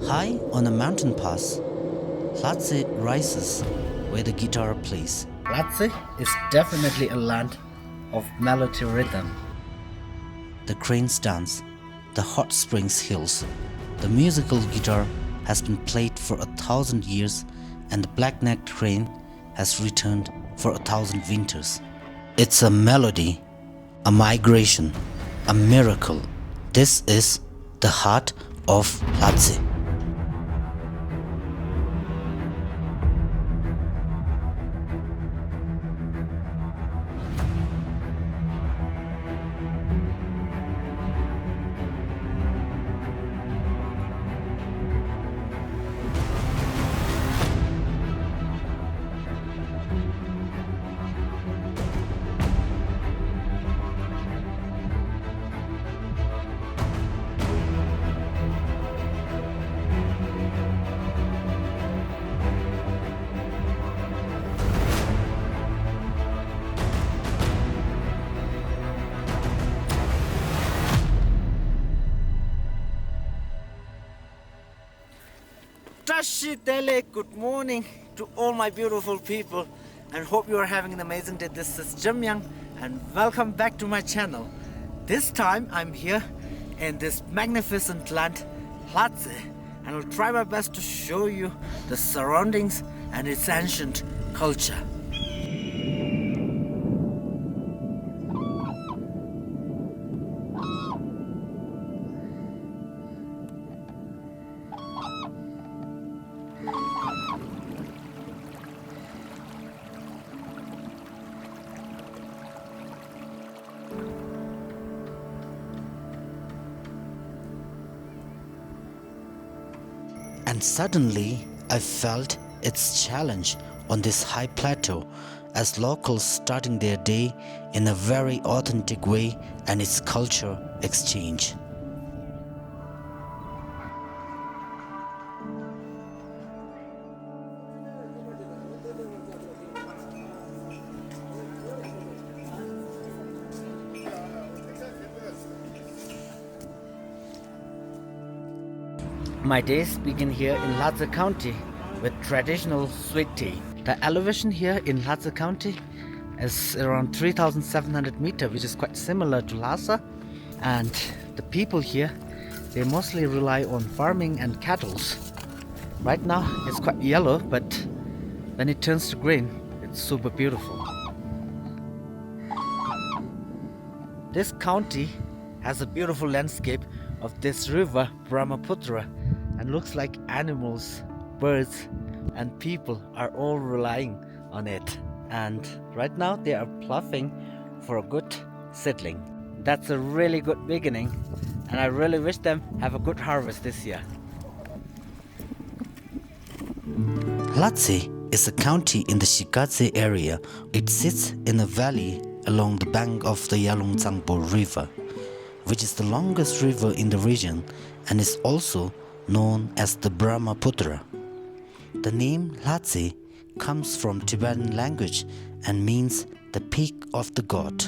High on a mountain pass, Lhatse rises where the guitar plays. Lhatse is definitely a land of melody rhythm. The cranes dance, the hot springs hills. The musical guitar has been played for 1,000 years and the black-necked crane has returned for 1,000 winters. It's a melody, a migration, a miracle. This is the heart of Lhatse. Good morning to all my beautiful people and hope you are having an amazing day. This is Dranyen and welcome back to my channel. This time I'm here in this magnificent land, Lhatse, and I'll try my best to show you the surroundings and its ancient culture. And suddenly I felt its challenge on this high plateau as locals starting their day in a very authentic way and its culture exchange. My days begin here in Lhatse County with traditional sweet tea. The elevation here in Lhatse County is around 3,700 meters, which is quite similar to Lhasa. And the people here, they mostly rely on farming and cattle. Right now it's quite yellow, but when it turns to green, it's super beautiful. This county has a beautiful landscape of this river Brahmaputra, and looks like animals, birds and people are all relying on it. And right now they are ploughing for a good seedling. That's a really good beginning and I really wish them have a good harvest this year. Lhatse is a county in the Shikadze area. It sits in a valley along the bank of the Yalungtsangpo River, which is the longest river in the region and is also known as the Brahmaputra. The name Lhatse comes from Tibetan language and means the peak of the god,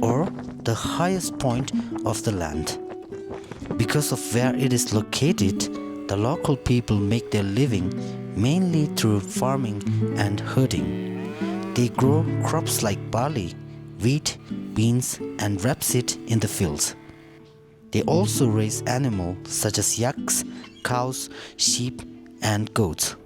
or the highest point of the land. Because of where it is located, the local people make their living mainly through farming and herding. They grow crops like barley, wheat, beans and rapeseed in the fields. They also raise animals such as yaks, cows, sheep and goats.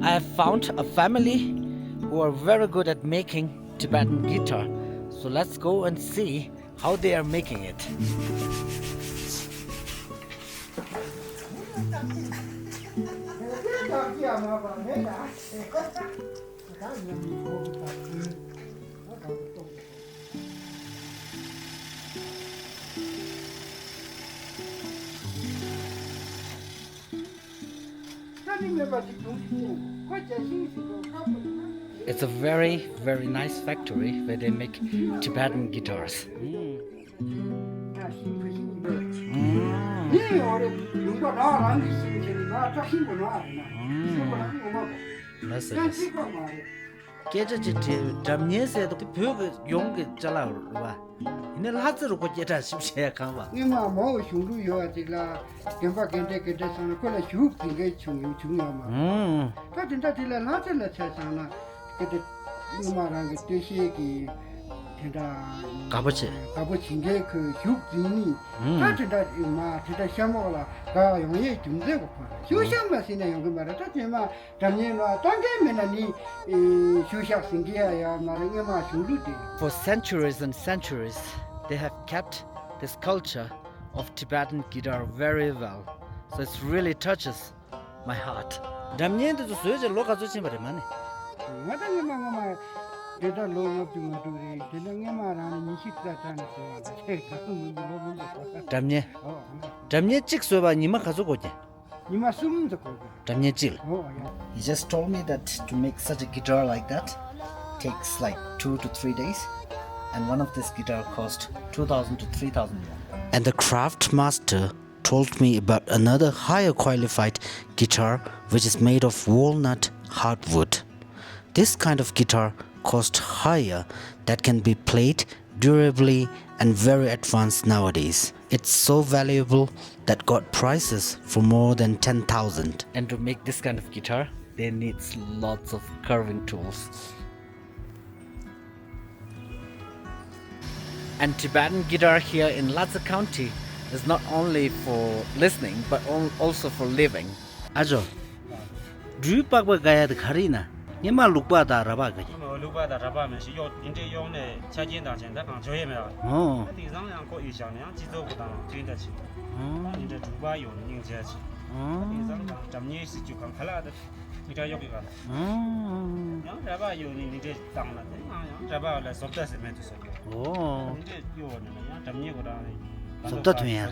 I have found a family who are very good at making Tibetan guitar. So let's go and see how they are making it. It's a very, very nice factory where they make Tibetan guitars. Merciless. Keta Dranyen said the Pug Young Jala. In a Lhatse Rokota Shipshare Kamba. Kabache. For centuries and centuries, they have kept this culture of Tibetan guitar very well. So it really touches my heart. Dranyen to Suja Loka Zuchimani. Dranyen. Dranyen Chik Soba Nima Kazukoje. Dranyen Chil. He just told me that to make such a guitar like that takes like 2 to 3 days. And one of this guitar cost 2,000 to 3,000 yuan. And the craft master told me about another higher qualified guitar which is made of walnut hardwood. This kind of guitar cost higher that can be played durably and very advanced nowadays. It's so valuable that got prices for more than 10,000. And to make this kind of guitar, they need lots of carving tools. And Tibetan guitar here in Lhatse County is not only for listening but also for living. Ajo, do you pack the gaya the karina? Yema lukba da raba gaya. Lukba da raba me shi yo inte yong ne cha jin da chen da kan joye me la. Oh. Di zang yang ko yi xiang yang ji zhou bu dang jin da qi. Ni zhe zhu ba you ning jie qi. Di zang dang zham nie shi ju kan kala da. Ni zhe yo bi ga. Yang raba you ni zhe dang la. Yang raba la sob da se me tu se. Oh. Ni zhe yo ne yang zham nie ko da. Sob da tu ya.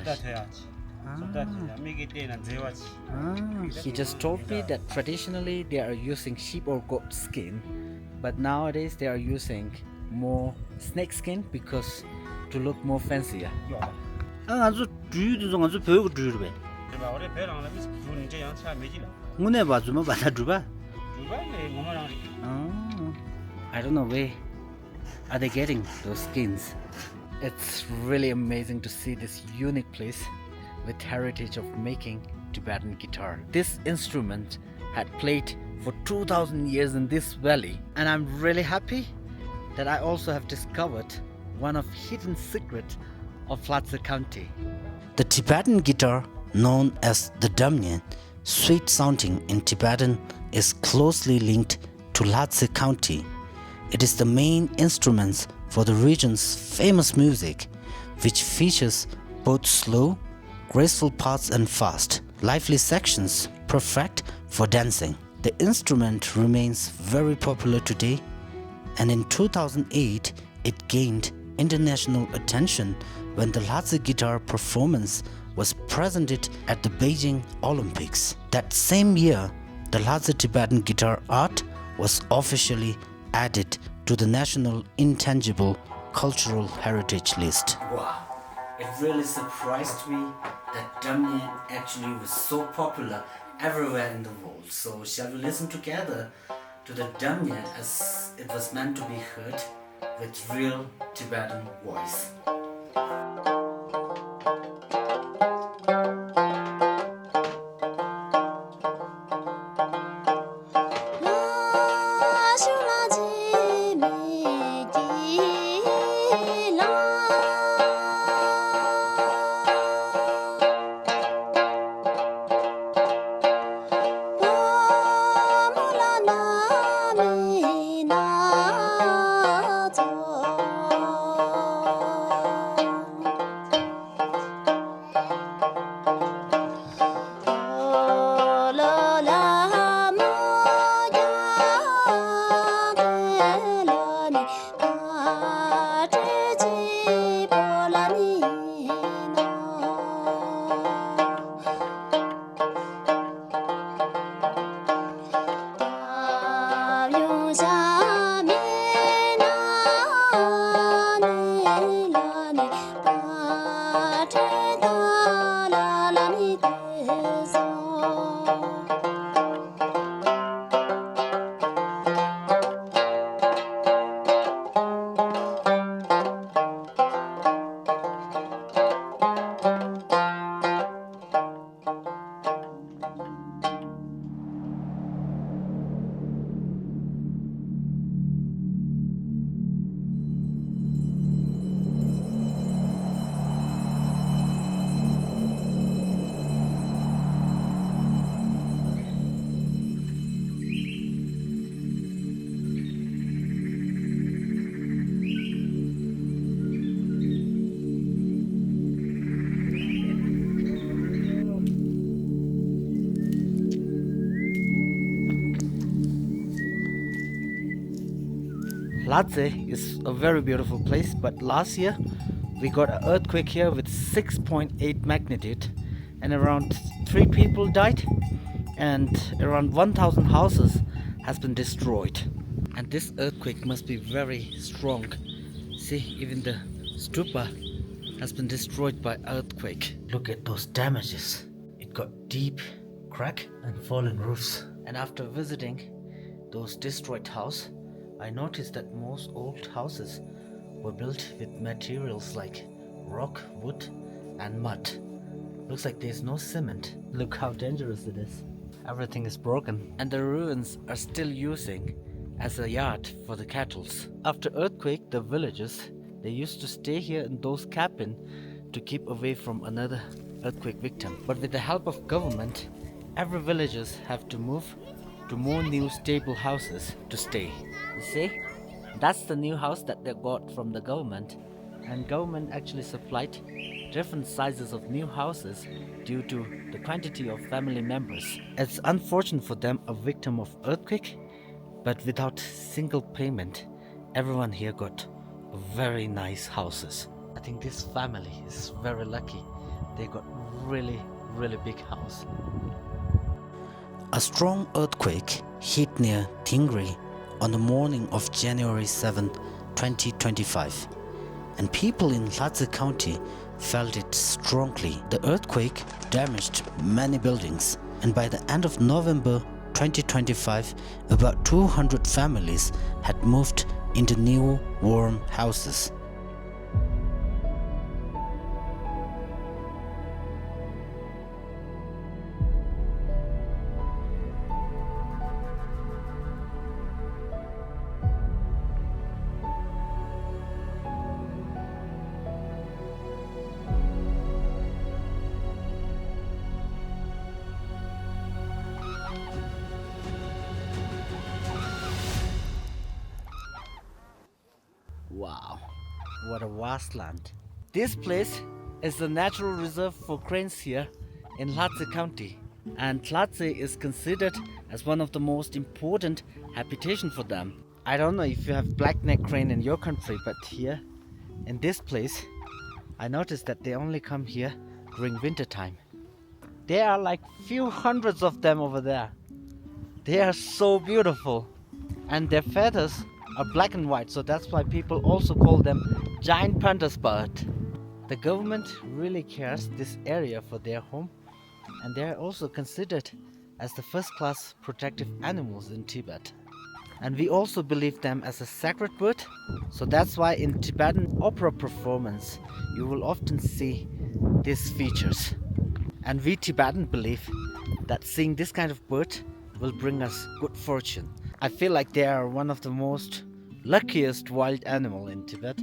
He just told me that traditionally they are using sheep or goat skin, but nowadays they are using more snake skin because to look more fancier. I don't know where are they getting those skins. It's really amazing to see this unique place with heritage of making Tibetan guitar. This instrument had played for 2,000 years in this valley, and I'm really happy that I also have discovered one of hidden secrets of Lhatse County. The Tibetan guitar, known as the Dranyen, sweet sounding in Tibetan, is closely linked to Lhatse County. It is the main instrument for the region's famous music, which features both slow, graceful parts and fast, lively sections, perfect for dancing. The instrument remains very popular today, and in 2008 it gained international attention when the Lhatse guitar performance was presented at the Beijing Olympics. That same year, the Lhatse Tibetan guitar art was officially added to the National Intangible Cultural Heritage List. Wow, it really surprised me that Dranyen actually was so popular everywhere in the world. So shall we listen together to the Dranyen as it was meant to be heard with real Tibetan voice. Lhatse is a very beautiful place, but last year we got an earthquake here with 6.8 magnitude and around 3 people died and around 1,000 houses has been destroyed. And this earthquake must be very strong. See, even the stupa has been destroyed by earthquake. Look at those damages. It got deep crack and fallen roofs. And after visiting those destroyed houses, I noticed that most old houses were built with materials like rock, wood and mud. Looks like there's no cement. Look how dangerous it is. Everything is broken and the ruins are still using as a yard for the cattle. After earthquake, the villagers, they used to stay here in those cabins to keep away from another earthquake victim. But with the help of government, every villagers have to move to more new stable houses to stay. You see, that's the new house that they got from the government, and government actually supplied different sizes of new houses due to the quantity of family members. It's unfortunate for them, a victim of earthquake, but without single payment, everyone here got very nice houses. I think this family is very lucky. They got really big house. A strong earthquake hit near Tingri on the morning of January 7, 2025, and people in Lhatse County felt it strongly. The earthquake damaged many buildings, and by the end of November 2025, about 200 families had moved into new warm houses. Wow, what a vast land. This place is the natural reserve for cranes here in Lhatse County, and Lhatse is considered as one of the most important habitation for them. I don't know if you have black-neck crane in your country, but here in this place I noticed that they only come here during winter time. There are like few hundreds of them over there. They are so beautiful, and their feathers are black and white, so that's why people also call them giant pandas bird. The government really cares this area for their home, and they are also considered as the first-class protective animals in Tibet. And we also believe them as a sacred bird, so that's why in Tibetan opera performance you will often see these features. And we Tibetan believe that seeing this kind of bird will bring us good fortune. I feel like they are one of the most luckiest wild animal in Tibet,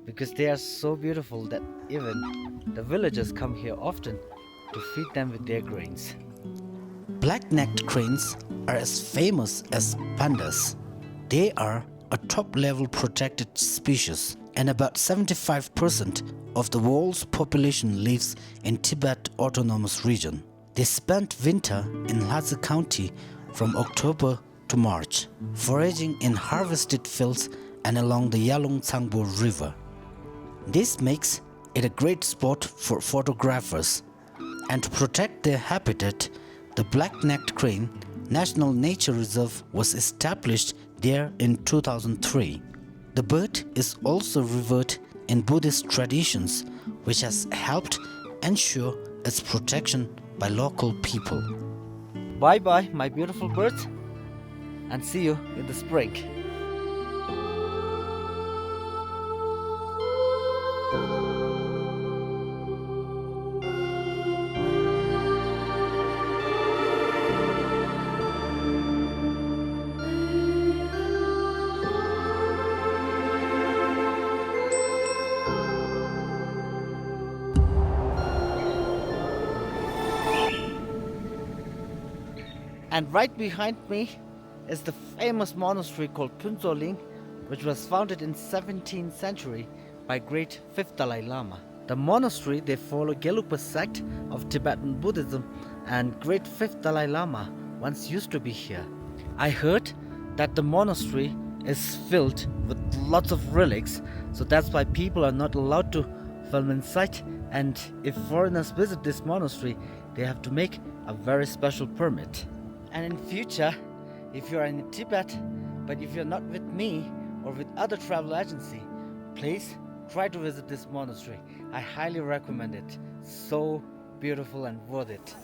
because they are so beautiful that even the villagers come here often to feed them with their grains. Black-necked cranes are as famous as pandas. They are a top-level protected species, and about 75% of the world's population lives in Tibet Autonomous Region. They spend winter in Lhatse County from October to March, foraging in harvested fields and along the Yalung River. This makes it a great spot for photographers, and to protect their habitat, the black-necked crane National Nature Reserve was established there in 2003. The bird is also revered in Buddhist traditions, which has helped ensure its protection by local people. Bye bye, my beautiful birds, and see you in the spring. And right behind me is the famous monastery called Phuntsokling, which was founded in 17th century by great 5th Dalai Lama. The monastery, they follow Gelugpa sect of Tibetan Buddhism, and great 5th Dalai Lama once used to be here. I heard that the monastery is filled with lots of relics, so that's why people are not allowed to film inside, and if foreigners visit this monastery, they have to make a very special permit. And in future, if you are in Tibet, but if you're not with me or with other travel agency, please try to visit this monastery. I highly recommend it. So beautiful and worth it.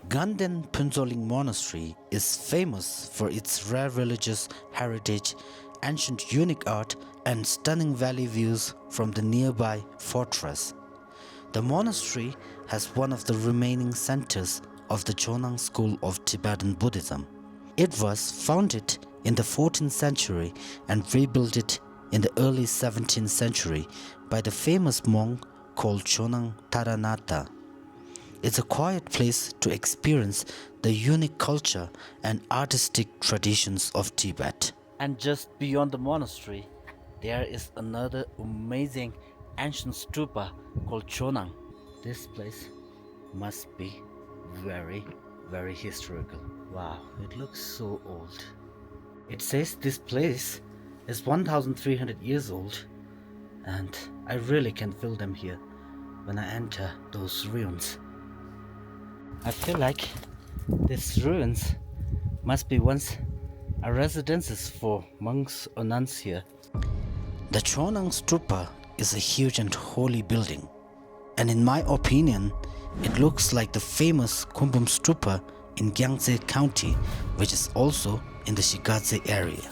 Ganden Phuntsokling Monastery is famous for its rare religious heritage, ancient unique art, and stunning valley views from the nearby fortress. The monastery has one of the remaining centers of the Chonang school of Tibetan Buddhism. It was founded in the 14th century and rebuilt it in the early 17th century by the famous monk called Chonang Taranatha. It's a quiet place to experience the unique culture and artistic traditions of Tibet. And just beyond the monastery, there is another amazing ancient stupa called Chonang. This place must be very, very historical. Wow, it looks so old. It says this place is 1,300 years old, and I really can feel them here when I enter those ruins. I feel like these ruins must be once a residences for monks or nuns here. The Chonang Stupa is a huge and holy building, and in my opinion, it looks like the famous Kumbum Stupa in Gyeonggi County, which is also in the Shigatse area.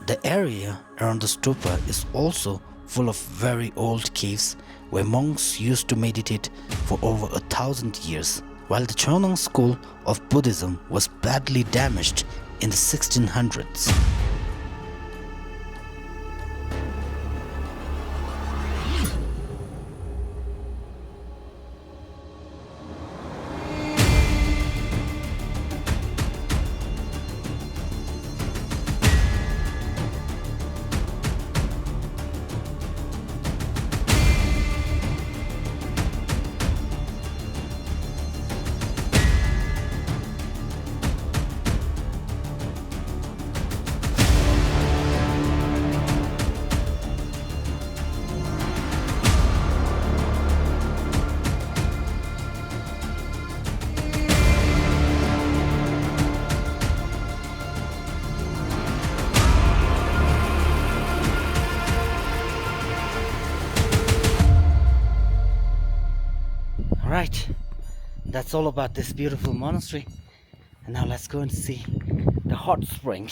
The area around the stupa is also full of very old caves where monks used to meditate for over 1,000 years, while the Chonang school of Buddhism was badly damaged in the 1600s. Right, that's all about this beautiful monastery. And now let's go and see the hot spring.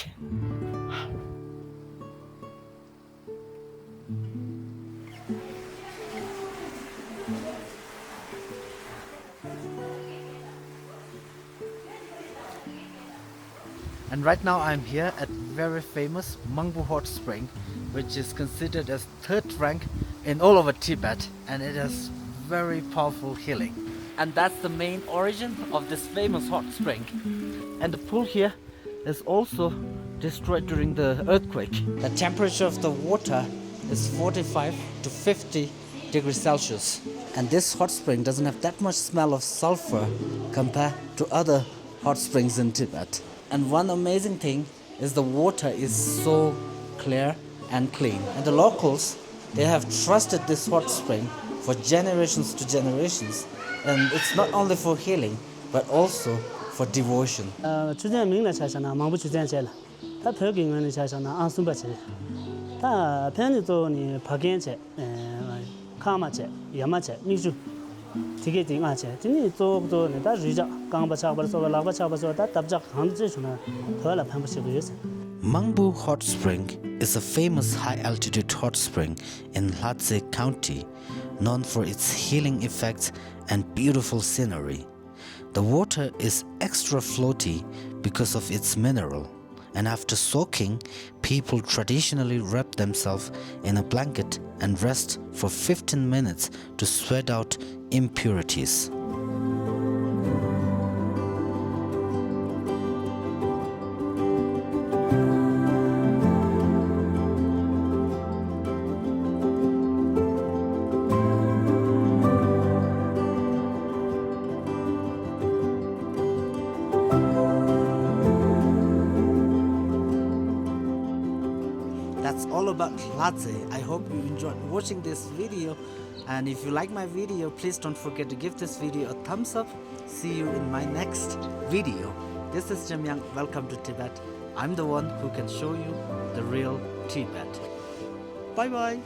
And right now I'm here at very famous Mangpu hot spring, which is considered as third rank in all over Tibet, and it has very powerful healing. And that's the main origin of this famous hot spring. And the pool here is also destroyed during the earthquake. The temperature of the water is 45 to 50 degrees Celsius. And this hot spring doesn't have that much smell of sulfur compared to other hot springs in Tibet. And one amazing thing is the water is so clear and clean. And the locals, they have trusted this hot spring for generations to generations, And it's not only for healing, but also for devotion. 주제 명나 차잖아. 망부 주제잖아. 다 벽인은 차잖아. 안숨바체. 다 편지도니 박연체. 카마체. 야마체. 미주. 되게 딩아체. 진이 쪽도 다 주자. 강바차버서 라바차버서 다 답작 한지 주나. 더라 판부시고 있어. Mangpu Hot Spring is a famous high-altitude hot spring in Lhatse County, known for its healing effects and beautiful scenery. The water is extra floaty because of its mineral, and after soaking, people traditionally wrap themselves in a blanket and rest for 15 minutes to sweat out impurities. That's all about Lhatse. I hope you enjoyed watching this video, and if you like my video, please don't forget to give this video a thumbs up. See you in my next video. This is Jamyang. Welcome to Tibet. I'm the one who can show you the real Tibet. Bye bye.